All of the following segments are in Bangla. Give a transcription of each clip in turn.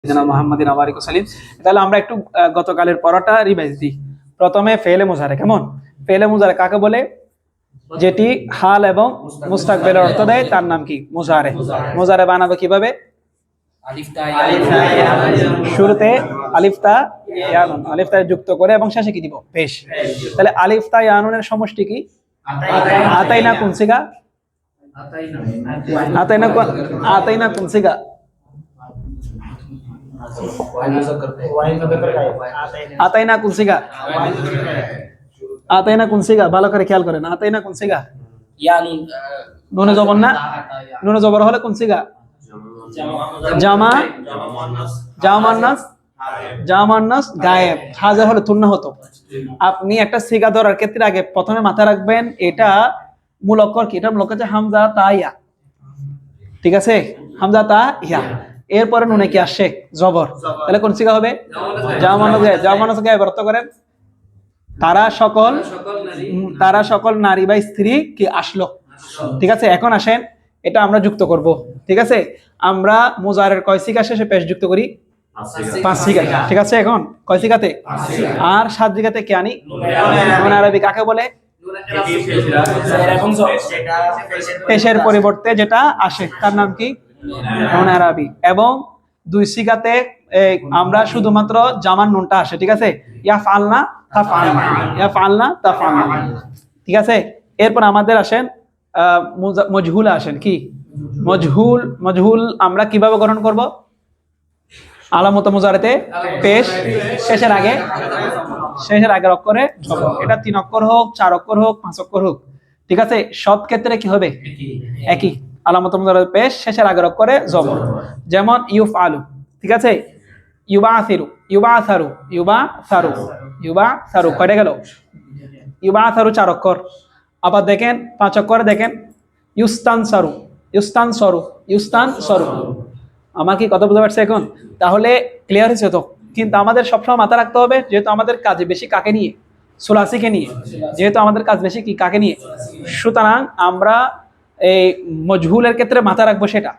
মোহাম্মদিন আবারিক সালিম। তাহলে আমরা একটু গতকালের পড়াটা রিভাইজ দিই। প্রথমে ফেলে মুজারে, কেমন? ফেলে মুজারে কাকে বলে? যেটি হাল এবং মুস্তাকবিলের অর্থ দেয় তার নাম কি? মুজারে। মুজারে বানাবো কিভাবে? শুরুতে আলিফতা ইয়ানুন, আলিফতা যুক্ত করে এবং শেষে কি দিব? পেশ। তাহলে আলিফতা ইয়ানুনের সমষ্টি কি? আতাইনা কোন সিগা? আতাইনা কোন সিগা? আতাইনা কোন সিগা? আতাইনা কোন সিগা? ভালো করে খেয়াল করেন। আতাইনা কোন সিগা? নুনে জবর না? নুনে জবর হলে কোন সিগা? জামা, জামান্নাস গায়েব। হাজার হলে তুন্না হতো। আপনি একটা সিগা ধরার ক্ষেত্রে আগে প্রথমে মাথায় রাখবেন এটা মূল অক্ষর কি? এটা মূল অক্ষর হচ্ছে হামজা তা ইয়া। ঠিক আছে, হামজা তা ইয়া। এরপরে নুনে কি আসে? জবর। তাহলে কোন সিগা হবে? জামান্নাস গায়েব। জামান্নাস গায়েব অর্থ করেন তারা সকল নারী বা স্ত্রী কি আসলো। ঠিক আছে, এখন আসেন এটা আমরা যুক্ত করব। ঠিক আছে, আমরা মুজারের কয় সিগা শেষে পেশ যুক্ত করি? 5 সিগা। ঠিক আছে, এখন কয় সিগাতে? আর 7 সিগাতে কি আনি? নুন আরবি কাকে বলে? পেশের পরিবর্তে যেটা আসে তার নাম কি? নুন আরবি। এবং 2 সিগাতে আমরা শুধুমাত্র জামান নুনটা আসে। ঠিক আছে, ইয়া ফালনা তা ফালনা, ইয়া ফালনা তা ফালনা। ঠিক আছে, এরপর আমাদের আসেন মজহুল আসেন। কি মজহুল? মজহুল আমরা কিভাবে গ্রহণ করব? আলামত মুজারেতে পেশ, শেষের আগে অক্ষরে জবর। এটা 3 অক্ষর হোক, 4 অক্ষর হোক, 5 অক্ষর হোক, ঠিক আছে, সব ক্ষেত্রে কি হবে? একই। আলামত মুজারেতে পেশ, শেষের আগের অক্ষরে জবর। যেমন ইউফআলু, ঠিক আছে, ইউবাসিরু, ইউবাসারু, ইউবাসারু কয়টা গেল? ইউবাসারু 4 অক্ষর। আবার দেখেন 5 অক্ষরে দেখেন ইউস্তানসারু, ইউস্তানসারু। আমার কি কথা বুঝতে পারছে এখন? তাহলে ক্লিয়ার হয়েছে তো? কিন্তু আমাদের সবসময় মাথা রাখতে হবে, যেহেতু আমাদের কাজ বেশি কাকে নিয়ে? সুলাসিকে নিয়ে। যেহেতু আমাদের কাজ বেশি কি কাকে নিয়ে? সুতরাং আমরা এই মজহুলের ক্ষেত্রে মাথা রাখবো সেটা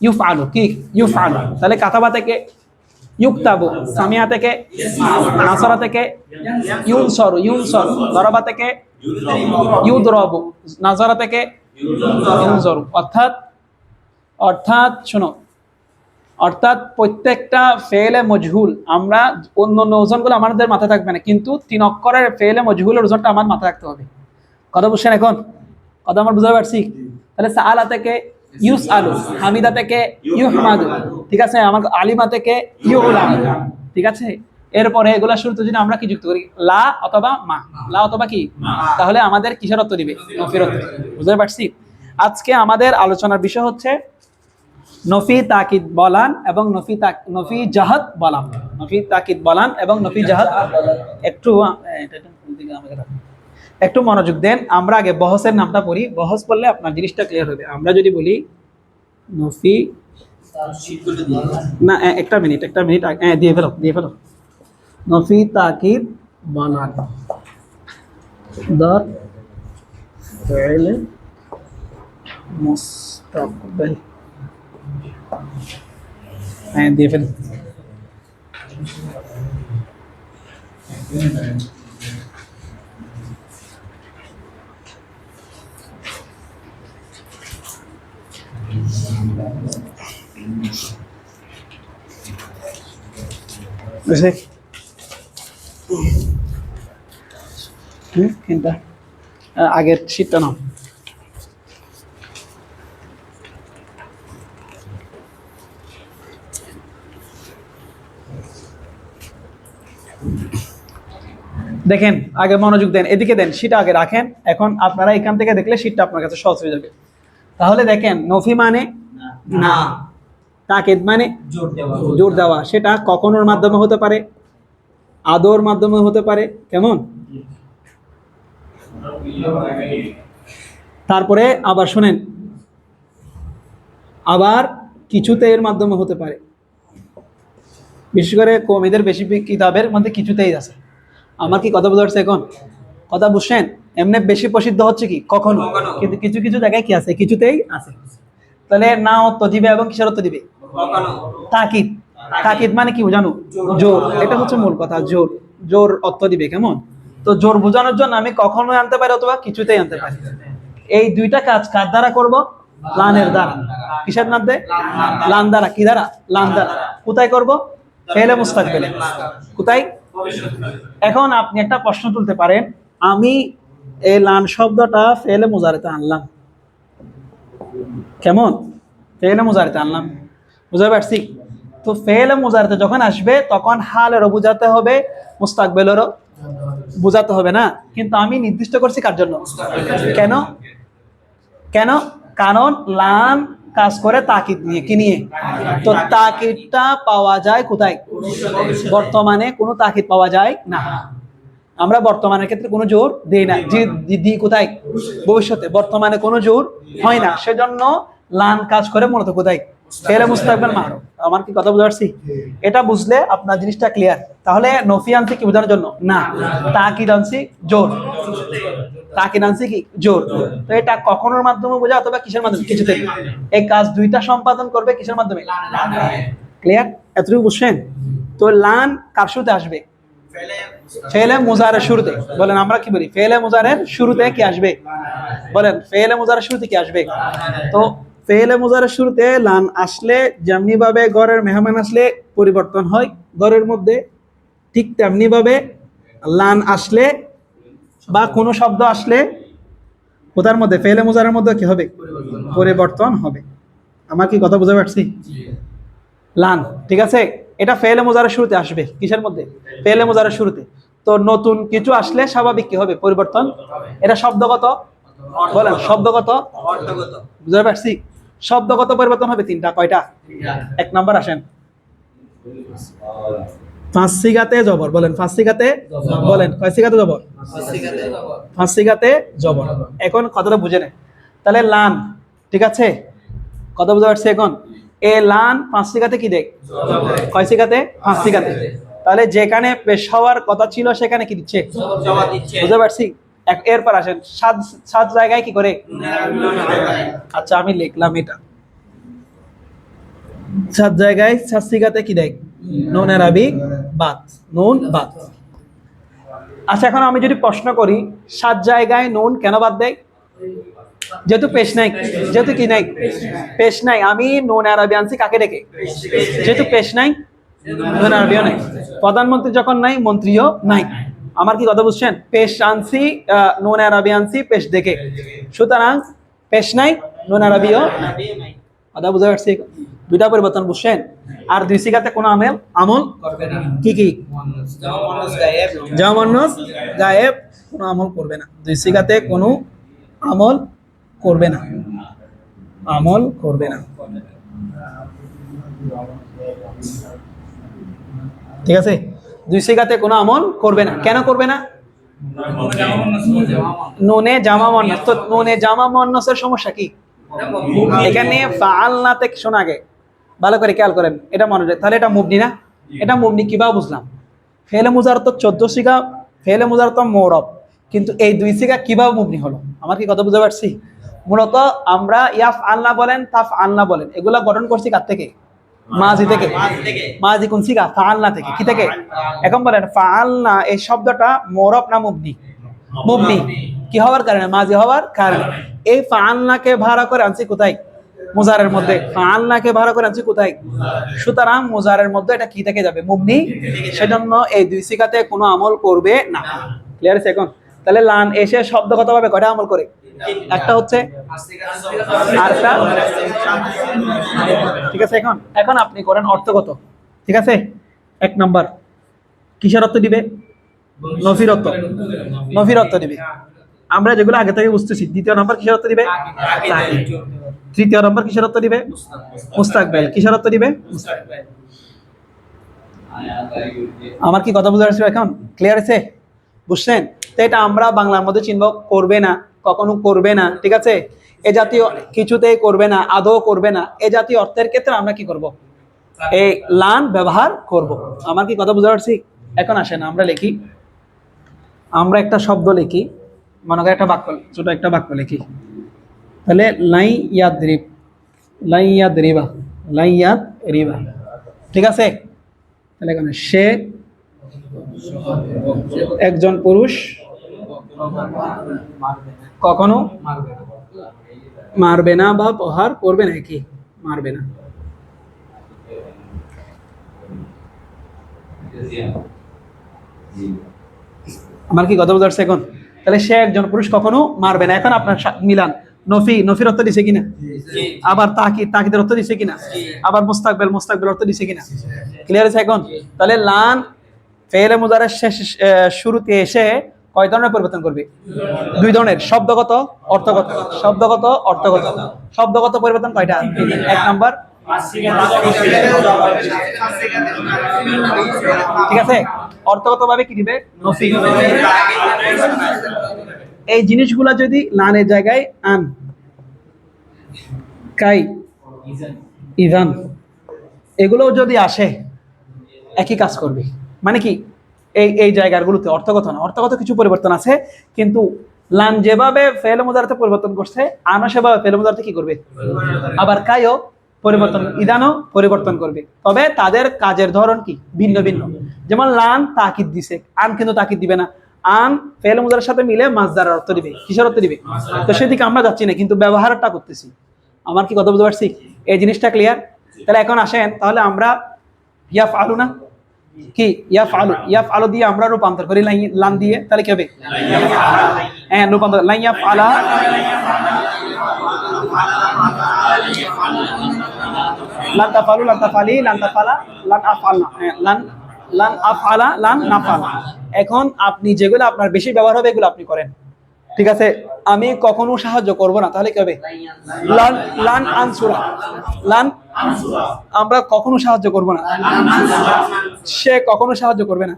ইউফআলু। কি ইউফআলু? তাহলে কাতাবা থেকে ইউক্তাবু, সামিয়া থেকে নাসরা থেকে ইউনসরু, দরাবা থেকে ইউদরাবু, নাজরা থেকে ইউনজরু। অর্থাৎ শোনো, অর্থাৎ প্রত্যেকটা ফেলে মজহুল আমরা অন্য ওজনগুলো আমাদের মাথায় থাকবে না, কিন্তু 3 অক্ষরের ফেলে মজহুলের ওজনটা আমার মাথায় রাখতে হবে। কথা বুঝছেন এখন? কথা আমার বুঝতে পারছি? তাহলে সাআলা থেকে ইউসআলু, হামিদা থেকে ইউহমাদু, ঠিক আছে, আমার আলিমা থেকে ইউলাম। ঠিক আছে, এরপরে এগুলা শুরুতে যদি আমরা কি যুক্ত করি? লা অথবা মা, লা অথবা কি? তাহলে আমাদের কিসের অর্থ দিবে? নফির অর্থ। বুঝতে পারছি? আজকে আমাদের আলোচনার বিষয় হচ্ছে নফি তাকিদ বলান এবং নফি জাহাদ বলান। নফি তাকিদ বলান এবং নফি জাহাদ। একটু মনোযোগ দেন। আমরা আগে বহসের নামটা পড়ি। বহস পড়লে আপনার জিনিসটা ক্লিয়ার হবে। আমরা যদি বলি নফি, না একটা মিনিট দিয়ে ফেলো। নফি তাকিদ বলান দর ফিল মুস্তাকবিল, দিয়ে ফেল। আগের শীতটা নাও। দেখেন, আগে মনোযোগ দেন, এদিকে দেন, শীত আগে রাখেন। এখন আপনারা এখান থেকে দেখলে শীতটা আপনার কাছে সহজ হয়ে যাবে। তাহলে দেখেন, নফি মানে না, তাকিদ মানে জোর দেওয়া। সেটা কখনোর মাধ্যমে হতে পারে, আদর মাধ্যমে হতে পারে, কেমন? তারপরে আবার শুনেন, আবার কিছুতে এর মাধ্যমে হতে পারে। বিশেষ করে কওমীদের বেশি কিতাবের মধ্যে কিছুতেই আছে। আমার কি কথা বুঝতে পারছে এখন? কথা বুঝছেন? এমনি বেশি প্রসিদ্ধ হচ্ছে কি কখনো, কিন্তু কিছু কিছু জায়গায় কি আছে? কিছুতেই আছে। তাহলে না অর্থ দিবে এবং কিসের অর্থ দিবে? তাকিদ। তাকিদ মানে কি বোঝানো? জোর। এটা হচ্ছে মূল কথা, জোর। জোর অর্থ দিবে, কেমন? তো জোর বোঝানোর জন্য আমি কখনোই আনতে পারি অথবা কিছুতেই আনতে পারি। এই দুইটা কাজ কার দ্বারা করব? লানের দ্বারা। কিসের মধ্যে? লান দ্বারা। কি দ্বারা? লান দ্বারা। কোথায় করব? ফেলে মুস্তাকবিলে। কোথায়? এখন আপনি একটা প্রশ্ন তুলতে পারেন, আমি এই লান শব্দটা ফেলে মুজারেতে আনলাম, কেমন? ফেলে মুজারেতে আনলাম, বুঝতে পারছি? তো ফেলে মুজারেতে যখন আসবে তখন হালেরও বুঝাতে হবে, মুস্তাকবিলেরও বুঝাতে হবে না? কিন্তু আমি নির্দিষ্ট করছি কার জন্য? কেন? কেন? কারণ লান কাজ করে তাকিদ নিয়ে। কি নিয়ে? তো তাকিদটা পাওয়া যায় কোথায়? বর্তমানে কোনো তাকিদ পাওয়া যায় না। আমরা বর্তমানের ক্ষেত্রে কোনো জোর দেই না। দি কোথায়? ভবিষ্যতে। বর্তমানে কোনো জোর হয় না, সেজন্য লান কাজ করে মূলত কোথায়? ফেলে মুস্তাকবিল মাহরুফ। আমার কি কথা বুঝতে পারছি? এটা বুঝলে আপনার জিনিসটা ক্লিয়ার। তাহলে নফি আনছি কি বোঝানোর জন্য না, তাকিদ আনছি জোর। তাকিদ আনছি কি? জোর। তো এটা কখনোর মাধ্যমে বোঝা অথবা কিসের মাধ্যমে? কিছুতে। এই কাজ দুইটা সম্পাদন করবে কিসের মাধ্যমে? ক্লিয়ার? এতটুকু বুঝছেন? তো লান কার শুরুতে আসবে? ফেলে মুজারের শুরুতে। বলেন আমরা কি বলি? ফেলে মুজারের শুরুতে কি আসবে? বলেন ফেলে মুজারের শুরুতে কি আসবে? তো ফেলে মুজারের শুরুতে লান আসলে যেমনি ভাবে ঘরের মেহমান আসলে পরিবর্তন হয় ঘরের মধ্যে, ঠিক তেমনি ভাবে লান আসলে বা কোনো শব্দ আসলে কোথার মধ্যে? ফেলে মুজারের মধ্যে কি হবে? পরিবর্তন হবে। আমার কি কথা বুঝতে পারছি? লান, ঠিক আছে? এটা ফেলে মুজারের শুরুতে আসবে। কিসের মধ্যে? ফেলে মুজারের শুরুতে। তো নতুন কিছু আসলে স্বাভাবিক কি হবে? পরিবর্তন। এটা শব্দগত। বলেন শব্দগত, বুঝতে পারছি? শব্দগত পরিবর্তন হবে তিনটা। কয়টা? এক নাম্বার আসেন, পাঁচ সিগাতে জবর। বলেন পাঁচ সিগাতে। বলেন কয় সিগাতে জবর? পাঁচ সিগাতে জবর। এখন কথাটা বুঝে নেন। তাহলে লান, ঠিক আছে? কথা বুঝতে পারছি এখন? এ লান পাঁচ সিগাতে কি দেয়? কয় সিগাতে? পাঁচ সিগাতে। তাহলে যেখানে পেশ হওয়ার কথা ছিল সেখানে কি দিচ্ছে? বুঝতে পারছি? এরপর আসেন, সাত সাত জায়গায় কি করে? আচ্ছা আমি লিখলাম এটা, সাত জায়গায় সাত সিগাতে কি দেয়? নুন আরবি বাত। নুন বাত। আচ্ছা এখন আমি যদি প্রশ্ন করি, সাত জায়গায় নুন কেন বাদ দেয়? যেহেতু পেশ নাই। যেহেতু কি নাই? পেশ নাই। আমি নুন আরবি আনছি কাকে ডেকে? যেহেতু পেশ নাই, নুন আরবিও নাই। প্রধানমন্ত্রী যখন নাই, মন্ত্রীও নাই। আমার কি কথা বুঝছেন? পেশ আনছি, নুন আরবি আনছি পেশ দেখে, সুতরাং পেশ নাই, নুন আরবিও নাই। কথা বুঝতে পারছি? দুইটা পরিবর্তন বুঝছেন? আর দুই সিগাতে কোনো আমল কি কি? জামান্নাস গায়েব কোনো আমল করবে না। দুই সিগাতে কোনো আমল করবে না। আমল করবে না, ঠিক আছে? দুই সিগাতে কোনো আমল করবে না। কেন করবে না? নুনে জামা মুয়ান্নাস। তো নুনে জামা মুয়ান্নাসের সমস্যা কি? এখানে ফাআলনাতে শোনা আগে ভালো করে খেয়াল করেন, এটা মনে রাখবেন। তাহলে এটা মুবনি না? এটা মুবনি কিভাবে বুঝলাম? ফেলে মুজার তো 14 সিগা, ফেলে মুজার তো মৌরব, কিন্তু এই দুই সিগা কিভাবে মুবনি হলো? আমার কি কথা বুঝতে পারছি? মূলত আমরা ইয়াফ আল্লাহ বলেন, তাফ আল্লাহ বলেন, এগুলা গঠন করছি কার থেকে? মাজি থেকে। মাজি কোন সিগা? ফাআলনা থেকে। কি থেকে? এখন বলেন ফাআলনা এই শব্দটা মৌরব না মুবনি? মুবনি। কি হওয়ার কারণে? মাজি হওয়ার কারণে। এই ফাআলনাকে ভাড়া করে আনছি কোথায়? মুজারের মধ্যে। ফাআলনাকে ভাড়া করে আনছি কোথায়? সুতরাং মুজারের মধ্যে এটা কি থেকে যাবে? মুবনি। সেজন্য এই দুই সিগাতে কোনো আমল করবে না। ক্লিয়ার আছে এখন? তাহলে লান এসে শব্দগতভাবে কয়টা আমল করে? একটা হচ্ছে, আরটা, ঠিক আছে? এখন এখন আপনি করেন অর্থগত, ঠিক আছে? এক নাম্বার কিসের অর্থ দিবে? নফির অর্থ। নফির অর্থ দিবে। আমরা যেগুলো আগে থেকে বুঝতেছি। দ্বিতীয় নাম্বার কিসের অর্থ দিবে? তাকিদ। তৃতীয় নাম্বার কিসের অর্থ দিবে? মুস্তাকবিল। কিসের অর্থ দিবে? মুস্তাকবিল। আমার কি কথা বুঝতে পারছি এখন? ক্লিয়ার আছে? বুঝছেন? তো এটা আমরা বাংলার মধ্যে চিনব করবে না, কখনো করবে না, ঠিক আছে? এ জাতীয় কিছুতেই করবে না, আদৌ করবে না, এ জাতীয় অর্থের ক্ষেত্রে আমরা কি করব? এই লান ব্যবহার করব। আমার কি কথা বুঝতে পারছি? এখন আসেন আমরা লিখি, আমরা একটা শব্দ লিখি, মনে করেন একটা বাক্য, ছোট একটা বাক্য লিখি। তাহলে লাই ইয়াদরিব, লাই ইয়াদরিবা, লাই ইয়াদরিবা, ঠিক আছে, তাহলে এখানে সে একজন পুরুষ কখনো মারবে না বা প্রহার করবে না, কি মারবে না। আমার কি কথা বুঝতে পারছে এখন? তাহলে সে একজন পুরুষ কখনো মারবে না। এখন আপনার মিলান, নফির অর্থ দিছে কিনা, আবার তাকিদের অর্থ দিছে কিনা, আবার মুস্তাকবেল অর্থ দিছে কিনা, ক্লিয়ার আছে এখন? তাহলে লান ফেলে মুজারের শেষ শুরুতে এসে কয় ধরনের পরিবর্তন করবে? দুই ধরনের, শব্দগত অর্থগত। শব্দগত পরিবর্তন কয়টা? এক নাম্বার, ঠিক আছে। অর্থগত ভাবে কি দিবে? নফি। এই জিনিসগুলা যদি লানের জায়গায় আন, কাই, ইজান, এগুলো যদি আসে একই কাজ করবে। মানে কি, এই জায়গাগুলোতে অর্থগত না, অর্থগত কিছু পরিবর্তন আছে, কিন্তু লান যেভাবে ফেল মুজারাতে পরিবর্তন করছে, আনা সেভাবে ফেল মুজারাতে কি করবে? আবার কাইও পরিবর্তন, ইদানও পরিবর্তন করবে, তবে তাদের কাজের ধরন কি ভিন্ন ভিন্ন। যেমন লান তাকিদ দিছে, আন কিন্তু তাকিদ দিবে না। আন ফেল মুজারের সাথে মিলে মাজদারের অর্থ দিবে। কিসের অর্থ দিবে? তো সেদিকে আমরা যাচ্ছি না, কিন্তু ব্যবহারটা করতেছি। আমার কি কথা বুঝতে পারছি? এই জিনিসটা ক্লিয়ার? তাহলে এখন আসেন, তাহলে আমরা ইয়াফআলু না কি, ইয়াফআলু দিয়ে আমরা রূপান্তর করি লান দিয়ে, তাহলে কি হবে? হ্যাঁ, রূপান্তর, লান ইয়াফআলা, লান তাফআলু, লান তাফআলি, লান তাফআলা, লান আফআলনা, লান আফআলা, লান নাফআলা। এখন আপনি যেগুলো আপনার বেশি ব্যবহার হবে এগুলো আপনি করেন, ঠিক আছে? আমি কখনো সাহায্য করব না, তাহলে কি হবে? লান আনসুরা, আমরা কখনো সাহায্য করব না। সে কখনো সাহায্য করবে না,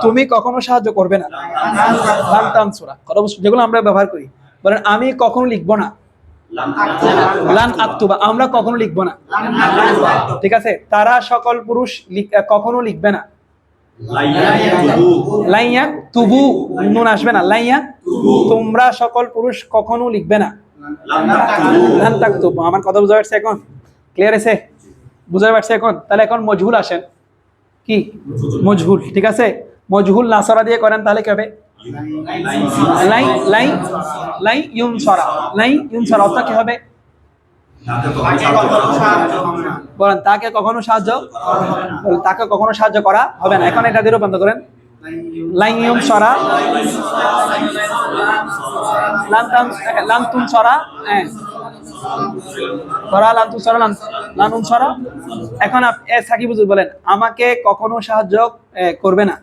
তুমি কখনো সাহায্য করবে না, লান তানসুরা। যেগুলো আমরা ব্যবহার করি, বলেন আমি কখনো লিখবো না, লান আক্তুবা, আমরা কখনো লিখবো না, ঠিক আছে? তারা সকল পুরুষ কখনো লিখবে না, লাইয়া তুবু, নুন আসবে না, লাইয়া তোমরা সকল পুরুষ কখনো লিখবে না, লান তাকতুব। আমার কথা বুঝতে পারছে এখন? ক্লিয়ার আছে? বুঝতে পারছে এখন? তাহলে এখন মজহুল আসেন, কি মজহুল, ঠিক আছে? মজহুল নাসরা দিয়ে করেন, তাহলে কি হবে? লাই ইউনসরা অর্থ কি হবে? বলেন, তাকে কখনো সাহায্য, তাকে কখনো সাহায্য করা হবে না। এখন এটা দিয়ে রূপান্তর করেন, লাইন ইউনসরা, লান তুনসরা, লান উনসরা। এখন সাকিব হুজুর বলেন, আমাকে কখনো সাহায্য করবে না,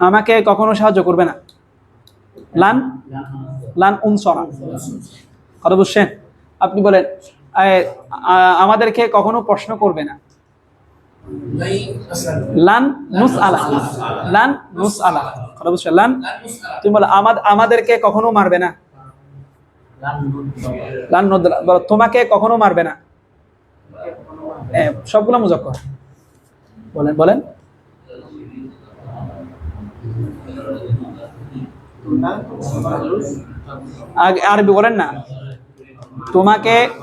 আমাকে কখনো সাহায্য করবে না, লান উনসরা। কথা বুঝছেন? আপনি বলেন, আমাদেরকে কখনো প্রশ্ন করবে না, লান নুসআলা, লান নুসআলা। কথা বুঝছেন? লান, তুমি বলো আমাদেরকে কখনো মারবে না, লান নুদরা। বলো তোমাকে কখনো মারবে না, সবগুলো মুজাক্কর। বলেন আরবি বলেন না,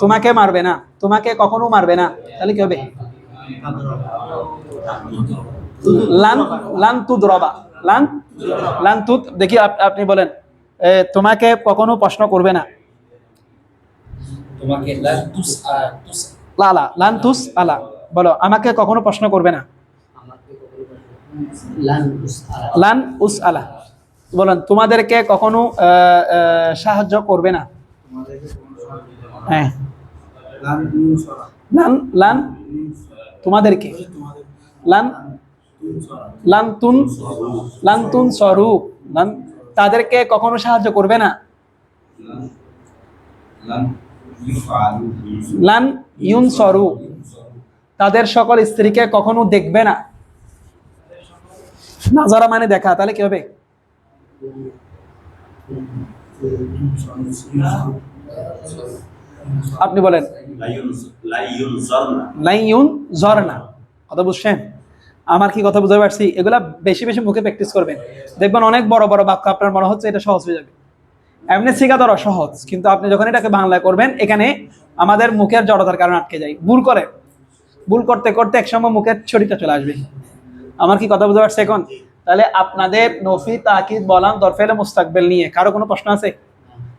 তোমাকে মারবে না, তোমাকে কখনো মারবে না, তাহলে কি হবে? লান তুদরবা, লান তুদ। দেখি আপনি বলেন, তোমাকে কখনো প্রশ্ন করবে না, তোমাকে লান তুস আলা। বলো, আমাকে কখনো প্রশ্ন করবে না, লান উস আলা। বলেন, তোমাদেরকে কখনো সাহায্য করবে না, হ্যাঁ, লান তোমাদেরকে, লান তুন সরু, তাদেরকে কখনো সাহায্য করবে না, লান ইউন সরু, তাদের সকল স্ত্রীকে কখনো দেখবে না। নাজারা মানে দেখা, তাহলে কি হবে? আপনি বলেন, লাইয়ুন জরনা। কথা বুঝছেন? আমার কি কথা বুঝতে পারছি? এগুলা বেশি বেশি মুখে প্র্যাকটিস করবেন, দেখবেন অনেক বড় বড় বাক্য আপনার মনে হচ্ছে এটা সহজ হয়ে যাবে। এমনি শিখা ধরো সহজ, কিন্তু আপনি যখন এটাকে বাংলায় করবেন, এখানে আমাদের মুখের জড়তার কারণে আটকে যায়, ভুল করে। ভুল করতে করতে একসময় মুখের ছড়িটা চলে আসবে। আমার কি কথা বুঝতে পারছে এখন? তাহলে আপনাদের নফি তাকিদ বলান দরফেলে মুস্তাকবেল নিয়ে কারো কোনো প্রশ্ন আছে?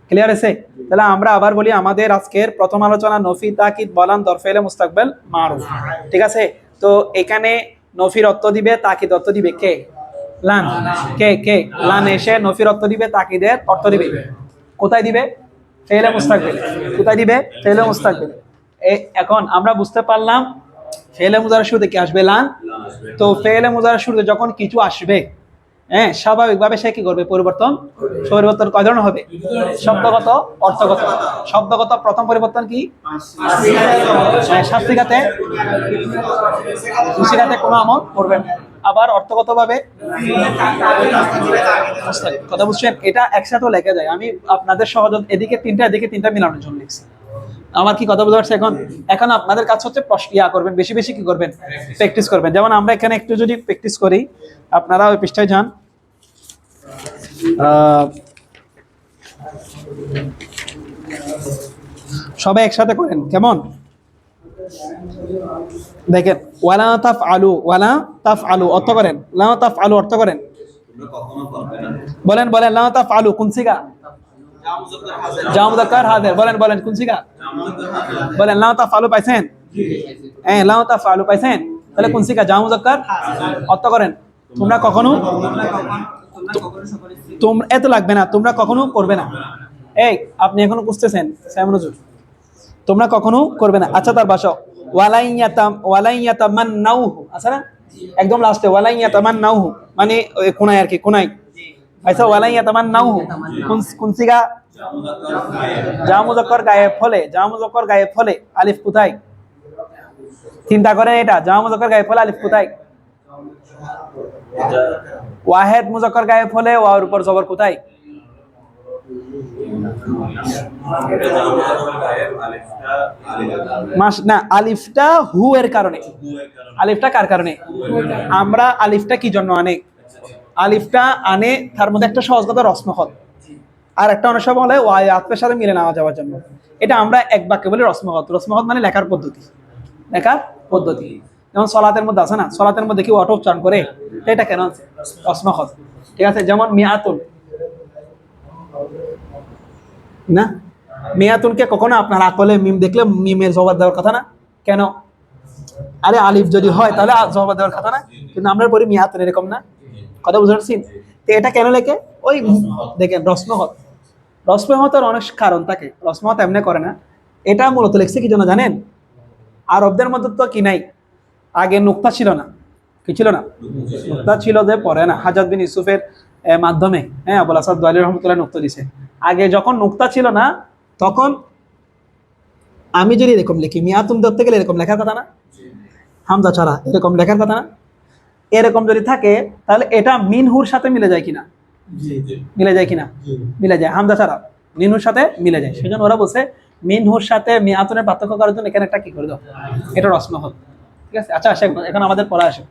ক্লিয়ার আছে? তাহলে আমরা আবার বলি, আমাদের আজকের প্রথম আলোচনা নফি তাকিদ বলান দরফেলে মুস্তাকবেল মারুফ, ঠিক আছে? তো এখানে নফির অর্থ দিবে, তাকিদ অর্থ দিবে কে? লান। কে লান এসে নফির অর্থ দিবে, তাকিদের অর্থ দিবে কোথায় দিবে? ফেলে মুস্তাকবিল। কোথায় দিবে? ফেলে মুস্তাকবিল। এখন আমরা বুঝতে পারলাম ফেলে মুজারের শুরুতে কি আসবে? লান। তো ফেলে মুজারের শুরুতে যখন কিছু আসবে, হ্যাঁ, স্বাভাবিকভাবে সে কি করবে? পরিবর্তন কয় ধরনের হবে? শব্দগত, অর্থগত। শব্দগত প্রথম পরিবর্তন কি? শাস্তিঘাতে কোনো আমল করবেন। আবার অর্থগত ভাবে কথা বুঝছেন? এটা একসাথে লেখা যায়। আমি আপনাদের সহজ এদিকে তিনটা মিলানোর জন্য লিখছি। আমার কি কথা বুঝতে পারছে এখন? এখন আপনাদের কাছে হচ্ছে করবেন, বেশি বেশি কি করবেন? প্র্যাকটিস করবেন। যেমন আমরা এখানে একটু যদি প্র্যাকটিস করি, আপনারা ওই পৃষ্ঠায় যান। সবাই একসাথে করেন, কেমন? দেখেন, ওয়ালা তাফআলু, ওয়ালা তাফআলু অর্থ করেন, লা তাফআলু অর্থ করেন। বলেন লা তাফআলু কোন সিগা? জামা মুযাক্কার হাজির। বলেন কোন সিগা? বলেন লা তাফআলু পাইছেন? হ্যাঁ, লা তাফআলু পাইছেন। তাহলে কোন সিগা? জামা মুযাক্কার অর্থ করেন। তোমরা কখনো, তোমরা এত লাগবে না, তোমরা কখনো করবে না। এই আপনি এখনো বুঝতেছেন সাইমন হুজুর? তোমরা কখনো করবে না। আচ্ছা, তার ভাষা ওয়ালাইয়াতামান্নাউহু আছে না? একদম লাস্টে ওয়ালাইয়াতামান্নাউহু মানে কোনায় আর কি, কোনায়। আচ্ছা, ওয়ালাইয়াতামান্নাউহু কোন সিগা? জামা মুযাক্কার গায়েব হলে, জামা মুযাক্কার গায়েব হলে আলিফ কোথায়? চিন্তা করেন, এটা জামা মুযাক্কার গায়েব হলে আলিফ কোথায়? ওয়াহেদ মুযাক্কার গায়েব হলে ওয়ার উপর জবর কোথায়? না, আলিফটা হু এর কারণে। আলিফটা কার কারণে? আমরা আলিফটা কি জন্য আনে? আলিফটা আনে তার মধ্যে একটা সহজ কথা রসমখত, আর একটা অনেক সময় বলে ওয়াই আতফের সাথে মিলে নেওয়া যাওয়ার জন্য। এটা আমরা এক বাক্যে বলি রসমখত। রসমখত মানে লেখার পদ্ধতি, লেখার পদ্ধতি। যেমন সলাতের মধ্যে আছে না, সলাতের মধ্যে কি অটো উচ্চারণ করে, এটা কেন রসমখত, ঠিক আছে? যেমন মিয়াতুন না, মিয়াতুনকে কখনো আপনার আকলে মিম দেখলে মিমের জবাব দেওয়ার কথা না, কেন? আরে আলিফ যদি হয় তাহলে জবাব দেওয়ার কথা না, কিন্তু আমরা পড়ি মিয়াতুন, এরকম না? কথা বুঝতে পারছেন? তো এটা কেন লেখে? ওই দেখেন রসমহত, রসমহতের অনেক কারণ থাকে। রসমহত এমনি করে না, এটা মূলত লিখছে কি জন্য জানেন? আরবদের মধ্যে তো কি নাই, আগে নুক্তা ছিল না। কি ছিল না? নুক্তা ছিল যে পরে না হাজাদ বিন ইউসুফের মাধ্যমে, হ্যাঁ, আবুল আসাদ দোয়ালি রহমতুল্লাহ নুক্তা দিছে। আগে যখন নুক্তা ছিল না, তখন আমি যদি এরকম লিখি মিয়াতুন ধরতে গেলে এরকম লেখার কথা না? হামজা ছাড়া এরকম লেখার কথা না? এরকম যদি থাকে তাহলে এটা মিনহুর সাথে মিলে যায় কিনা? মিলে যায় কিনা? মিলে যায়। হামজা ছাড়া মিনহুর সাথে মিলে যায়। সেজন্য ওরা বলছে মিনহুর সাথে মিয়াতুনের পার্থক্য করার জন্য এখানে একটা কি করে দাও, এটা রসমহত, ঠিক আছে? আচ্ছা, এখন আমাদের পড়া আসে,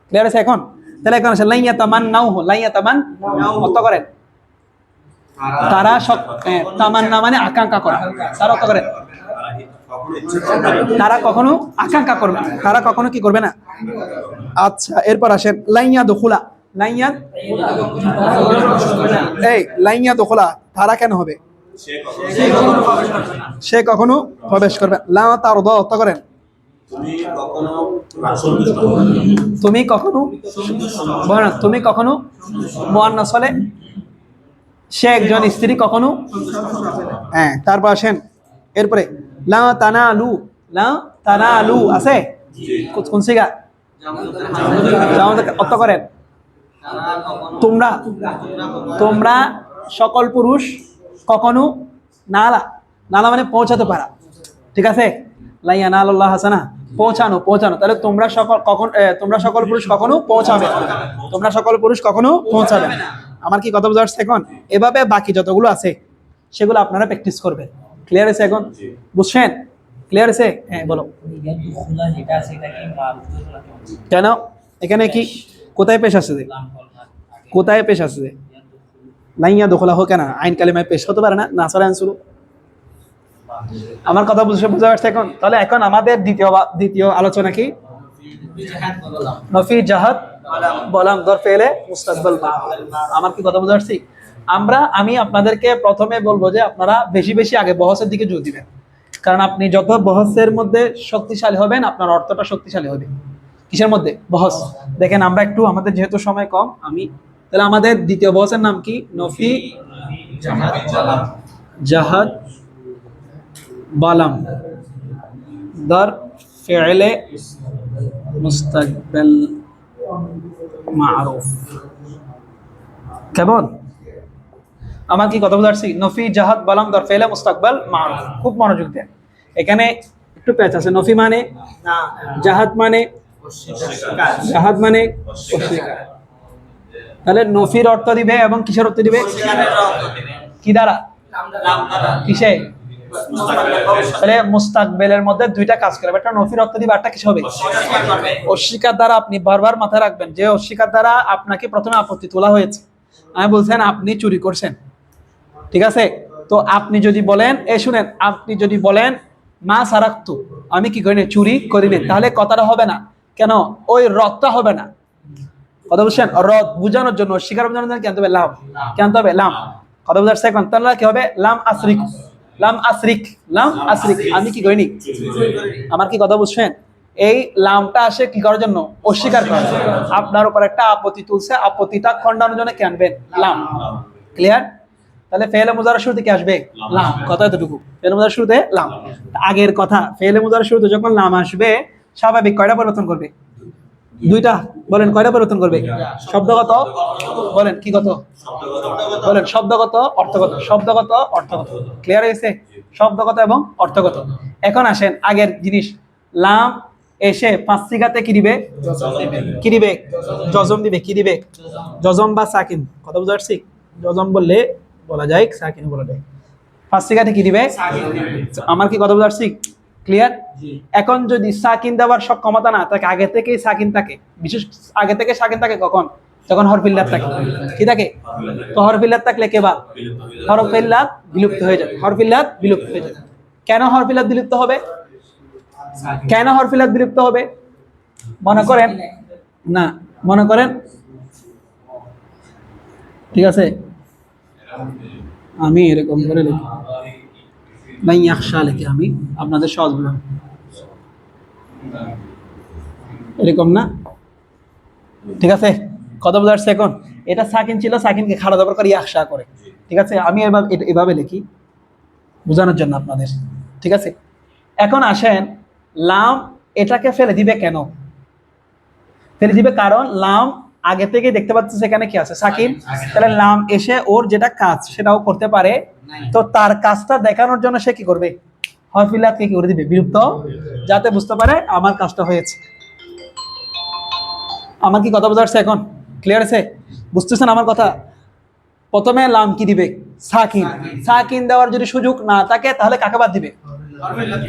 ক্লিয়ার আছে এখন? তাহলে এখন আসে লাইয়াতামান্নাউহু, লাইয়াতামান্নাউ অর্থ করেন তারা তামান্না মানে আকাঙ্ক্ষা করা। তারা অর্থ করেন তারা কখনো আকাঙ্ক্ষা করবে না, তারা কখনো কি করবে না। আচ্ছা, এরপর আসেন লাইয়া দখুলা। লাইয়া, এই লাইয়া দখুলা তারা কেন হবে? সে কখনো প্রবেশ করবে। লা তারদ অর্থ করেন তুমি কখনো, তুমি কখনো মুআন্নাস হলে সে একজন স্ত্রী কখনো, হ্যাঁ। তারপর আসেন এরপরে লা তানালু, লা তানালু আছে কোন সিগা? অর্থ করেন তোমরা, তোমরা সকল পুরুষ কখনো, নালা, নালা মানে পৌঁছাতে পারা, ঠিক আছে? লাইয়া নাল্লাহ হাসানা পৌঁছানো, পৌঁছানো। তাহলে তোমরা সকল কখন, তোমরা সকল পুরুষ কখনো পৌঁছাবে, তোমরা সকল পুরুষ কখনো পৌঁছাবে। আমার কি কথা বোঝা যাচ্ছে এখন? এভাবে বাকি যতগুলো আছে সেগুলো আপনারা প্র্যাকটিস করবেন। ক্লিয়ার আছে এখন? বুঝছেন? ক্লিয়ার আছে? হ্যাঁ, বলো। কেন এখানে কি কোথায় পেশ আছে? কোথায় পেশ আছে? লাইয়া দখলা হোক কেন? আইন কালিমায় পেশ হতে পারে না? নাসার আনসুরু আমার কথা বুঝতে পারছে এখন? তাহলে এখন আমাদের দ্বিতীয় আলোচনা কি? নফি জাহাদ বলাম দর ফেলে মুস্তাকবাল মা। আমার কি কথা বুঝতে পারছি? আমি আপনাদেরকে প্রথমে বলবো যে আপনারা বেশি বেশি আগে বহসের দিকে জোর দিবেন, কারণ আপনি যত বহসের মধ্যে শক্তিশালী হবেন আপনার অর্থটা শক্তিশালী হবে। কিসের মধ্যে? বহস। দেখেন আমরা একটু, আমাদের যেহেতু সময় কম, তাহলে আমাদের দ্বিতীয় বহসের নাম কি? নফি জাহাদ বালাম দর ফেলে মুস্তাকবাল মারুফ। কেমন? আমার কি কথা বুঝাচ্ছি? নফি জাহাদ বালাম দর ফেলে মুস্তাকবাল মারুফ। খুব মনোযোগ দেন, এখানে একটু প্যাচ আছে। নফি মানে জাহাদ মানে অস্বীকার। তাহলে নফির অর্থ দিবে এবং কিসের অর্থ দিবে? কি দ্বারা? কিসে? তাহলে মুস্তাকবেলের মধ্যে দুইটা কাজ করবে, একটা নফির অর্থ দিবে, একটা কিসে হবে? অস্বীকার দ্বারা। আপনি বারবার মাথায় রাখবেন যে অস্বীকার দ্বারা আপনাকে প্রথমে আপত্তি তোলা হয়েছে। আমি বলছেন আপনি চুরি করছেন, ঠিক আছে? তো আপনি যদি বলেন, শুনেন, আপনি যদি বলেন মা সারাক্তু, আমি কি করিনি, চুরি করিনি, তাহলে কথাটা হবে না। কেন? ওই রদটা হবে না। কথা বুঝছেন? রদ বুঝানোর জন্য, অস্বীকার বোঝানোর জন্য কেন হবে? লাম। কেন হবে? লাম। কথা বুঝাচ্ছে এখন? তাহলে কি হবে? লাম আসরিক, লাম আসরিক, লাম আসরিক, আমি কি করিনি। আমার কি কথা বুঝছেন? এই লামটা আসে কি করার জন্য? অস্বীকার করার জন্য। আপনার উপর একটা আপত্তি তুলছে, আপত্তিটা খণ্ডানোর জন্য কি আনবেন? লাম। ক্লিয়ার? তাহলে ফেলে মুজারের শুরুতে কি আসবে? লাম। কথা এতটুকু। ফেলে মুজারের শুরুতে লাম। আগের কথা, ফেলে মুজারের শুরুতে যখন লাম আসবে স্বাভাবিক কয়টা পরিবর্তন করবে? দুইটা। বলেন কয়টা পরিবর্তন করবে? শব্দগত, বলেন কি গত? বলেন শব্দগত, অর্থগত। শব্দগত, অর্থগত। ক্লিয়ার হয়েছে? শব্দগত এবং অর্থগত। এখন আসেন আগের জিনিস, লাম এসে পাঁচ সিগাতে কি দিবে? কি দিবে? জজম দিবে। কি দিবে? জজম বা সাকিন। কথা বুঝতে পারছি? জজম বললে বলা যায়, সাকিন বলা যায়। পাঁচ সিগাতে কি দিবে? আমার কি কথা বুঝতে পারছি? ক্লিয়ার? এখন যদি সাকিন দেওয়ার সক্ষমতা না থাকে, আগে থেকেই সাকিন থাকে, বিশেষ আগে থেকে সাকিন থাকে কখন? যখন হরফিল্লাত থাকে। কি থাকে? তো হরফিল্লাত থাকলে কেবা হরফিল্লাত বিলুপ্ত হয়ে যায়। হরফিল্লাত বিলুপ্ত হয়ে যায়। কেন হরফিল্লাত বিলুপ্ত হবে? কেন হরফিল্লাত বিলুপ্ত হবে? মনে করেন না, মনে করেন, ঠিক আছে, আমি এরকম করে লিখি, ভাই ইয়াকশা লিখি, আমি আপনাদের সহজ বললাম, এরকম না? ঠিক আছে? কথা বোঝা যাচ্ছে এখন? এটা সাকিন ছিল, সাকিনকে খাড়া দাবার করে ইয়াকশা করে। ঠিক আছে? আমি এভাবে লিখি বোঝানোর জন্য আপনাদের। ঠিক আছে? এখন আসেন, লাম এটাকে ফেলে দিবে কেন? ফেলে দিবে কারণ লাম আগে থেকে দেখতে পাচ্ছি সেখানে কি আছে? সাকিন। তাহলে লাম এসে ওর যেটা কাজ সেটাও করতে পারে, তো তার কাজটা দেখানোর জন্য সে কি করবে? হরফিল্লাতকে কি করে দিবে? বিলুপ্ত, যাতে বুঝতে পারে আমার কাজটা হয়েছে। আমার কি কথা বোঝা যাচ্ছে এখন? ক্লিয়ার আছে? বুঝতেছেন আমার কথা? প্রথমে লাম কি দিবে? সাকিন। সাকিন দেওয়ার যদি সুযোগ না থাকে তাহলে কাকে বাদ দিবে?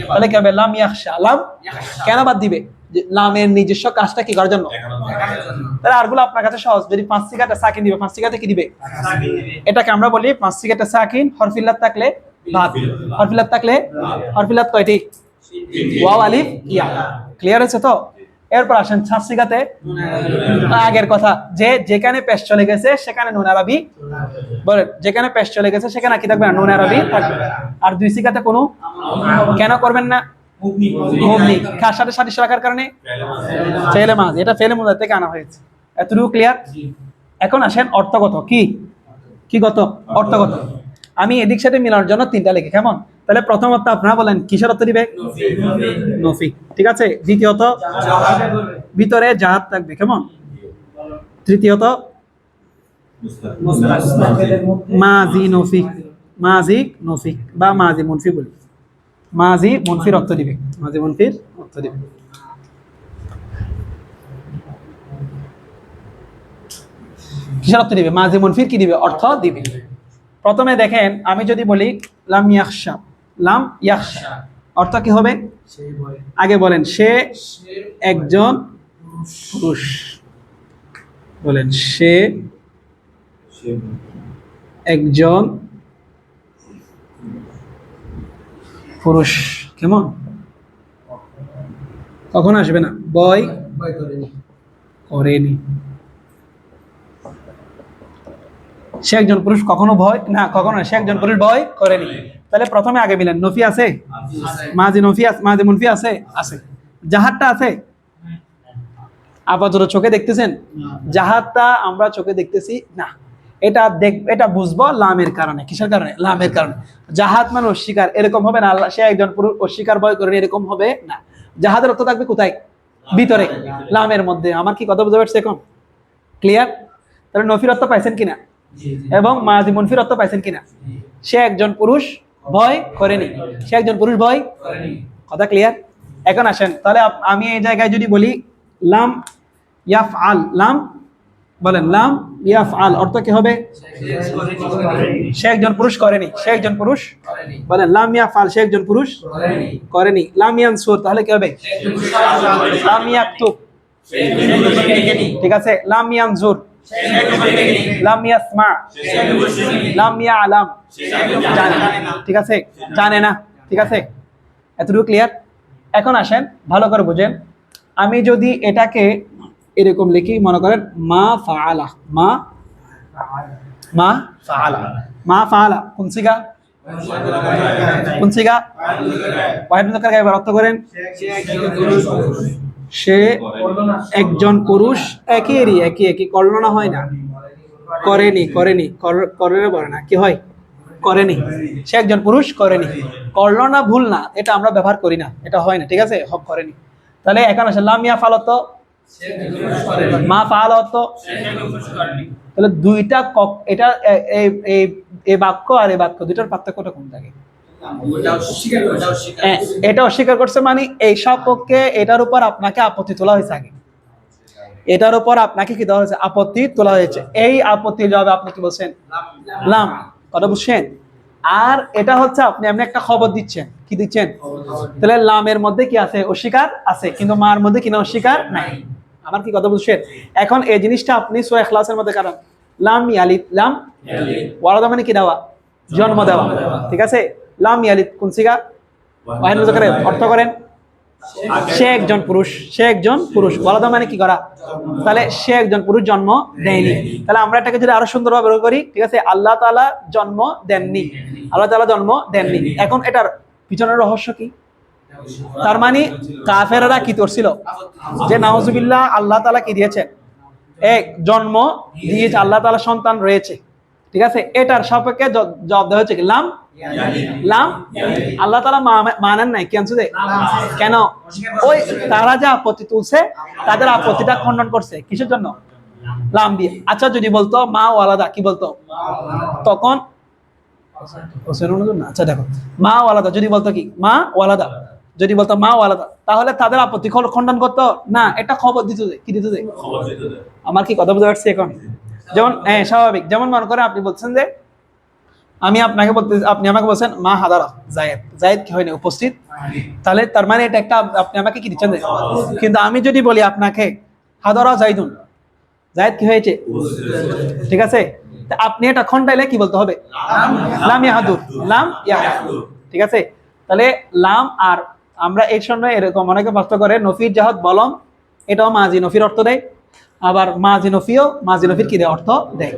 তাহলে কি হবে? লাম ইয়াখশা। লাম কেন বাদ দিবে? লামের নিজস্ব কাজটা কি করার জন্য। তাহলে আরগুলো আপনার কাছে সহজ। যদি পাঁচ সিগাতে সাকিন দিবে, পাঁচ সিগাতে কি দিবে? এটাকে আমরা বলি পাঁচ সিগাতে সাকিন, হরফিল্লাত থাকলে বাদ। হরফিল্লাত থাকলে, হরফিল্লাত কয়টি? ওয়াও আলিফ ইয়া। ক্লিয়ার আছে তো? এরপর আসেন সাত সিগাতে, আগের কথা, যে যেখানে পেশ চলে গেছে সেখানে নুন আরবি, বলেন যেখানে পেশ চলে গেছে সেখানে কি থাকবে না? নুন আরবি থাকবে। আর দুই সিগাতে কোনো কেন করবেন না? মুবনি। কার সাথে সাদৃশ্য রাখার কারণে? ফেলে মাজ। এটা ফেলে মুজার থেকে আনা হয়েছে। এতটুকু ক্লিয়ার? এখন আসেন অর্থগত। কি কি গত? অর্থগত। আমি এদিক সাথে মিলানোর জন্য তিনটা লিখি, কেমন? তাহলে প্রথমত আপনারা বলেন কিসের অর্থ দিবে? নফি। ঠিক আছে? দ্বিতীয়ত ভিতরে জাহাদ থাকবে, কেমন? তৃতীয়ত মাজি নফি, মাজি নফি বা মাজি মুনফি বলি। মাজি মুনফির অর্থ দিবে, মাজি মুনফির অর্থ দিবে। কিসের অর্থ দিবে? মাজি মুনফির কি দিবে? অর্থ দিবে। প্রথমে দেখেন, আমি যদি বলি লাম ইয়াখশা, লাম ইয়াখশা অর্থ কি হবে? আগে বলেন সে একজন পুরুষ। বলেন সে একজন পুরুষ কেমন কখন আসবে না ভয় করেনি সে একজন পুরুষ কখনো ভয় না কখনো সে একজন পুরুষ ভয় করেনি তাহলে প্রথমে আগে মিলেন নফি আছে মাজি নফি আছে মাজি মুনফি আছে আছে জাহাদটা আছে আপাতত চোখে দেখতেছেন জাহাদটা আমরা চোখে দেখতেছি না এটা বুঝবো লামের কারণে কিসের কারণে লামের কারণে জাহাদ মানে অস্বীকার এরকম হবে না আল্লাহ সে একজন পুরুষ অস্বীকার ভয় করেনি এরকম হবে না জাহাদের অর্থ থাকবে কোথায় ভিতরে লামের মধ্যে আমার কি কথা বুঝতে পারছে এখন ক্লিয়ার তাহলে নফির অর্থ পাইছেন কিনা এবং মাজি মুনফির অর্থ পাইছেন কিনা সে একজন পুরুষ ভয় করেনি সে একজন পুরুষ ভয় কথা ক্লিয়ার এখন আসেন তাহলে আমি এই জায়গায় যদি বলি লাম ইয়াফআল লাম বলেন লাম ইয়াফআল অর্থ কি হবে সে একজন পুরুষ করেনি সে একজন পুরুষ বলেন লাম ইয়াফআল সে একজন পুরুষ করেনি লাম ইয়ানসুর তাহলে কি হবে লাম ইয়াকতুব ঠিক আছে লাম ইয়ানজুর লাম ইয়াসমা লাম ইয়ালাম জানে ঠিক আছে জানে না ঠিক আছে এতটুকু ক্লিয়ার এখন আসেন ভালো করে বুঝেন আমি যদি এটাকে এরকম লিখি মনে করেন মা ফাআলা মা ফাআলা কোন সিগা ওয়াহিদ মুযাক্কার গায়ব অর্থ করেন সে একজন পুরুষ একই করলো না হয় না করেনি করে বলে না কি হয় করেনি সে একজন পুরুষ করেনি করলো না ভুল না এটা আমরা ব্যবহার করি না এটা হয় না ঠিক আছে হক করেনি তাহলে এখন আসলে লাম ইয়াফআল তো মা ফাআল তো তাহলে দুইটা এটা এই বাক্য আর এই বাক্য দুইটার পার্থক্যটা কোন থাকে এটা অস্বীকার করছে মানে এই সম্পর্কে এটার উপর আপনাকে আপত্তি তোলা হয়েছে আগে এটার উপর আপনাকে কি দেওয়া হয়েছে আপত্তি তোলা হয়েছে এই আপত্তির জবাবে আপনি কি বলছেন লাম কথা বুঝছেন আর এটা হচ্ছে আপনি একটা খবর দিচ্ছেন কি দিচ্ছেন তাহলে লামের মধ্যে কি আছে অস্বীকার আছে কিন্তু মার মধ্যে কিনা অস্বীকার নাই আমার কি কথা বুঝছেন এখন এই জিনিসটা আপনি সূরা ইখলাসের মধ্যে কারণ লাম ইয়ালিদ লাম ওয়ালাদা মানে কি দেওয়া জন্ম দেওয়া ঠিক আছে লাম ইয়ালিদ কোন সিগা ওয়াহিদ মুযাক্কার অর্থ করেন সে একজন পুরুষ ওয়ালাদা মানে কি করা তাহলে সে একজন পুরুষ জন্ম দেয়নি তাহলে আমরা এটাকে যদি আরো সুন্দরভাবে ব্যবহার করি ঠিক আছে আল্লাহ তাআলা জন্ম দেননি এখন এটার পিছনের রহস্য কি তার মানে কাফেররা কি করছিল যে নাউজুবিল্লাহ আল্লাহ তাআলা কি দিয়েছেন এক জন্ম দিয়েছে আল্লাহ তাআলা সন্তান রয়েছে ঠিক আছে এটার সাপেক্ষে জবাব দেওয়া হচ্ছে লাম আল্লাহ তাআলা মানেন নাই কেন ওই তারা যা আপত্তি তুলছে তাদের আপত্তিটা খণ্ডন করছে কিসের জন্য লাম দিয়ে আচ্ছা যদি বলতো মা ওয়ালাদা কি বলতো তখন আচ্ছা দেখো মা ওয়ালাদা যদি বলতো কি মা ওয়ালাদা যদি বলতো মা ওয়ালাদা তাহলে তাদের আপত্তি খণ্ডন করতো না এটা খবর দিত কি দিত আমার কি কথা বুঝতে পারছি এখন যেমন স্বাভাবিক যেমন মনে করে আপনি বলছেন যে আমি আপনাকে বলতে আপনি আমাকে বলছেন মা হাদারা জায়েদ কি হয়নি উপস্থিত তাহলে তার মানে এটা একটা আপনি আমাকে কি দিচ্ছেন কিন্তু আমি যদি বলি আপনাকে হাদারা জায়েদ কি হয়েছে ঠিক আছে আপনি এটা খণ্ডাইলে কি বলতে হবে লাম ইয়াহাদুর ঠিক আছে তাহলে লাম আর আমরা এই সময় এরকম অনেকে প্রশ্ন করে নফির জাহাদ বলম এটাও মাজি নফির অর্থ দেয় আবার মাজি নফির কি দেয় অর্থ দেয়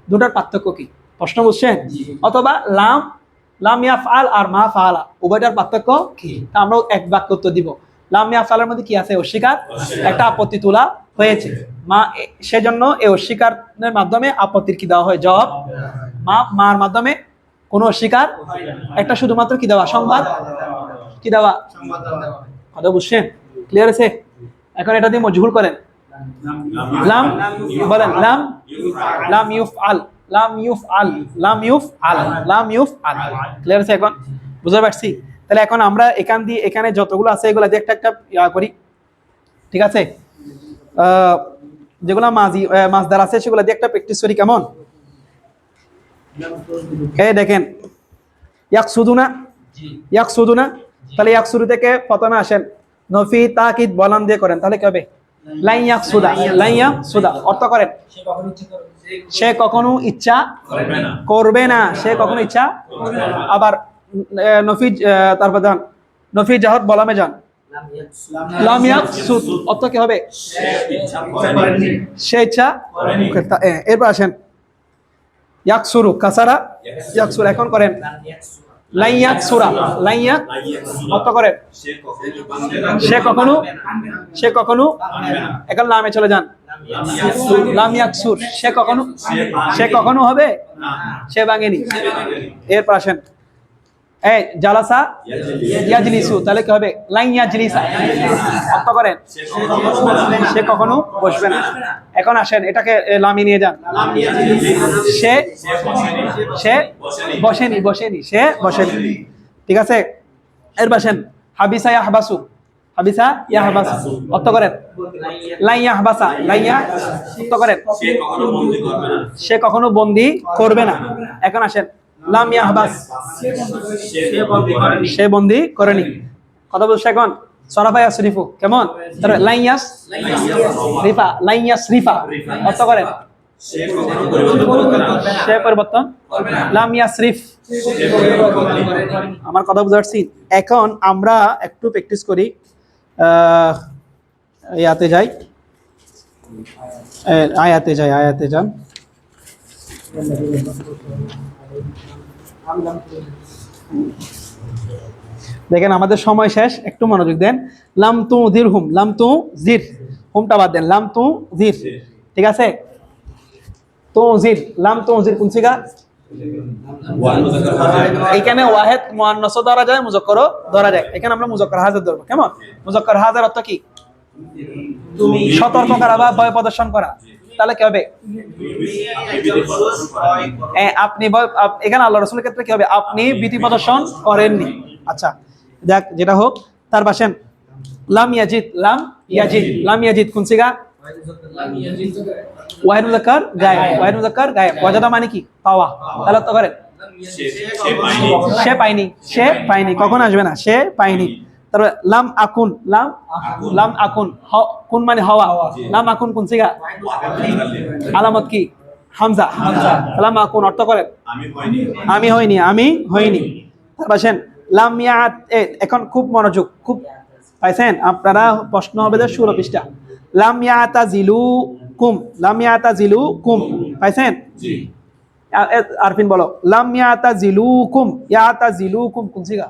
দুটার পার্থক্য কি প্রশ্ন বুঝছেন অথবা লাম ইয়াফআল আর মা ফাআলা উভয়টার পার্থক্য কি আমরা এক বাক্য উত্তর দিব লাম ইয়াফআলের মধ্যে কি আছে অস্বীকার একটা আপত্তি তোলা হয়েছে মা সেজন্য এই অস্বীকারের মাধ্যমে আপত্তির কি দেওয়া হয় জবাব মার মাধ্যমে কোনো অস্বীকার একটা শুধুমাত্র কি দেওয়া সংবাদ কি দেওয়া কথা বুঝছেন ক্লিয়ার আছে এখন এটা দিয়ে মজহুল করেন লাম বলেন লাম ইউফআল ক্লিয়ার আছে এখন বুঝতে পারছি তাহলে এখন আমরা এখানে যতগুলো আছে এগুলা দিয়ে একটা করি ঠিক আছে যেগুলো মাসদার আছে সেগুলো দিয়ে একটা প্র্যাকটিস করি কেমন এই দেখেন ইয়াকসুদুনা তাহলে ইয়াকসুদু থেকে প্রথমে আসেন নফি তাকিদ বলান দিয়ে করেন তাহলে কি হবে লাইন ইয়াকসুদা অর্থ করেন সে কখনো ইচ্ছা করবে না আবার নফি তারপর যান নফি জাহত বলামে যান লাম ইয়াকসুদ অর্থ কি হবে সে ইচ্ছা এরপর আসেন ইয়াকসুরু কাসারা ইয়াকসুর এখন করেন লাই ইয়াকসুরা লাই ইয়াক অর্থ করেন সে কখনো এখন লামে চলে যান লাম ইয়াকসুর সে কখনো হবে সে ভাঙেনি এরপর আসেন এই জালাসা ইয়াজলিসু তাহলে কি হবে লাই ইয়াজলিসা অর্থ করেন সে কখনো বসবে না এখন আসেন এটাকে লামে নিয়ে যান সে বসেনি সে বসেনি ঠিক আছে এর বসেন হাবিসা ইয়াহবাসু অর্থ করেন লাই ইয়াহবাসা অর্থ করেন সে কখনো বন্দি করবে না এখন আসেন লাম ইয়াহবাস সে বন্দি করেনি কথা বলছে এখন সরাফা ইয়াসরিফু কেমন তাহলে লাই ইয়াসরিফা অর্থ করেন সে পরিবর্তন লাম ইয়াসরিফ আমার কথা বুঝতে পারছি এখন আমরা একটু প্র্যাকটিস করি আয়াতে যান দেখেন আমাদের সময় শেষ একটু মনোযোগ দেন লাম তু জির হুমটা বাদ দেন লাম তু জির ঠিক আছে তো জির লাম তু জির কোন সিগা এখানে ওয়াহিদ মুআন্নাস ধরা যায় মুযাক্কার ধরা যায় এখানে আমরা মুযাক্কার হাজির ধরব কেমন মুযাক্কার হাজির অর্থ কি তুমি সতর্ক করা বা ভয় প্রদর্শন করা তাহলে কি হবে আপনি এখানে আল্লাহ রাসূলের ক্ষেত্রে কি হবে আপনি ভীতি প্রদর্শন করেননি আচ্ছা দেখ যেটা হোক তার পাশেন লাম ইয়াজিদ কোন সিগা ওয়াহিদ মুযাক্কার গায়েব ওয়াজাদা মানে কি পাওয়া তাহলে তো করেন সে পায়নি কখন আসবে না সে পায়নি তারপরে লাম আকুন কুন মানে হওয়া লাম আকুন কোন সিগা আলামত কি হামজা লাম আকুন অর্থ করেন আমি হইনি তারপর আসেন লাম ইয়াত এখন খুব মনোযোগ খুব পাইছেন আপনারা প্রশ্ন হবে যে 16 পৃষ্ঠা লাম ইয়াতাজিলুকুম পাইছেন জি আরফিন বলো লাম ইয়াতাজিলুকুম কোন সিগা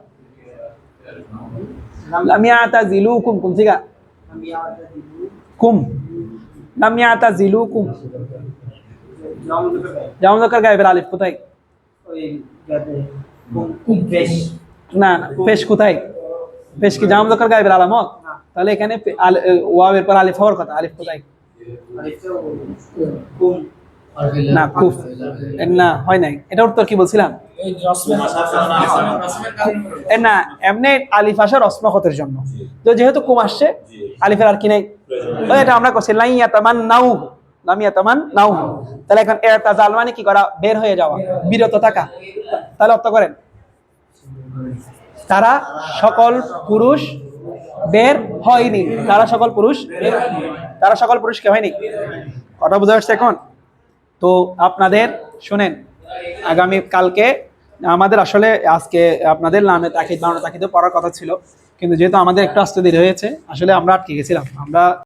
লাম ইয়াতাজিলুকুম কোন সিগা লাম ইয়াতাজিলুকুম জামা মুযাক্কার গায়েবের আলিফ কোথায় না পেশ কোথায় পেশ কি জামা মুযাক্কার গায়েবের আলামত তাহলে এখানে ওয়াওয়ের পর আলিফ হওয়ার কথা আলিফ কোথায় না কুফ না হয় নাই এটা উত্তর কি বলছিলাম না এমনি আলিফ আসার রসমখতের জন্য তো যেহেতু কুম আসছে আলিফের আর কি নাই এটা আমরা করছি লাই ইয়াতামান্নাউ তাহলে এখন ইরতাজাল মানে কি করা বের হয়ে যাওয়া বিরত থাকা তাহলে অর্থ করেন তারা সকল পুরুষ বের হয়নি তারা সকল পুরুষ কে হয়নি কথা বুঝা যাচ্ছে এখন তো আপনাদের শুনেন আগামী কালকে আমাদের আসলে আজকে আপনাদের লামে তাকিদ পড়ার কথা ছিল কিন্তু যেহেতু আমাদের একটু আসতে দেরি হয়েছে আসলে আমরা আটকে গেছিলাম আমরা